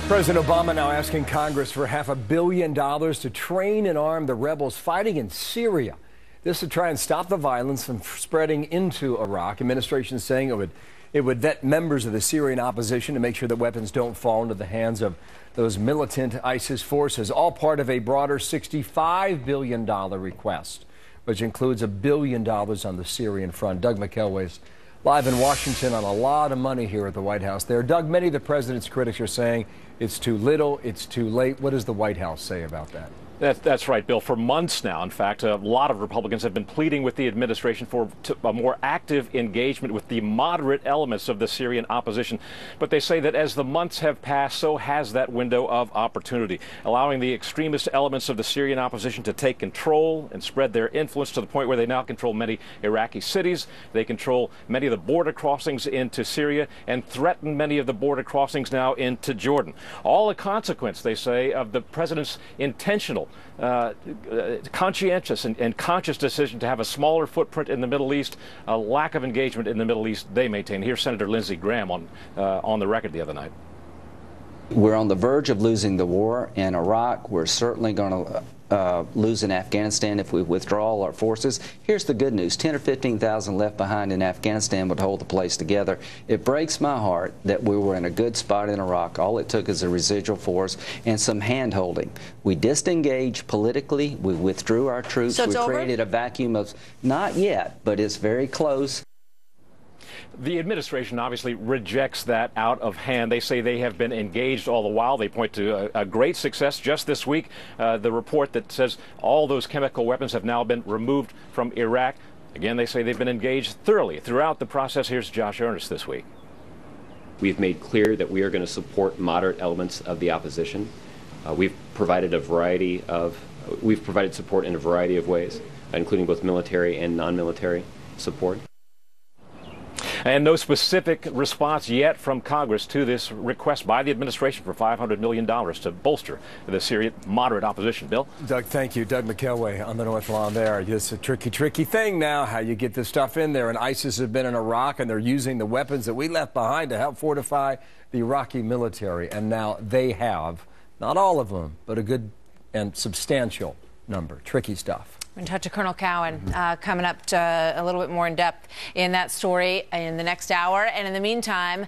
President Obama now asking Congress for $500 million to train and arm the rebels fighting in Syria. This to try and stop the violence from spreading into Iraq. Administration saying it would vet members of the Syrian opposition to make sure that weapons don't fall into the hands of those militant ISIS forces. All part of a broader $65 billion request, which includes $1 billion on the Syrian front. Doug McElway's live in Washington on a lot of money here at the White House there. Doug, many of the president's critics are saying it's too little, it's too late. What does the White House say about that? That's right, Bill. For months now, in fact, a lot of Republicans have been pleading with the administration for a more active engagement with the moderate elements of the Syrian opposition. But they say that as the months have passed, so has that window of opportunity, allowing the extremist elements of the Syrian opposition to take control and spread their influence to the point where they now control many Iraqi cities. They control many of the border crossings into Syria and threaten many of the border crossings now into Jordan. All a consequence, they say, of the president's intentional conscientious and conscious decision to have a smaller footprint in the Middle East, a lack of engagement in the Middle East they maintain. Here's Senator Lindsey Graham on the record the other night. We're on the verge of losing the war in Iraq. We're certainly going to lose in Afghanistan if we withdraw all our forces. Here's the good news. 10 or 15,000 left behind in Afghanistan would hold the place together. It breaks my heart that we were in a good spot in Iraq. All it took is a residual force and some hand-holding. We disengaged politically. We withdrew our troops. So it's we created a vacuum of, not yet, but it's very close. The administration obviously rejects that out of hand. They say they have been engaged all the while. They point to a great success just this week. The report that says all those chemical weapons have now been removed from Iraq. Again, they say they've been engaged thoroughly throughout the process. Here's Josh Earnest this week. We've made clear that we are going to support moderate elements of the opposition. We've provided support in a variety of ways, including both military and non-military support. And no specific response yet from Congress to this request by the administration for $500 million to bolster the Syrian moderate opposition. Bill? Doug, thank you. Doug McElway on the North Lawn there. It's a tricky thing now, how you get this stuff in there. And ISIS have been in Iraq, and they're using the weapons that we left behind to help fortify the Iraqi military. And now they have, not all of them, but a good and substantial number. Tricky stuff. We're going to talk to Colonel Cowan coming up a little bit more in depth in that story in the next hour. And in the meantime,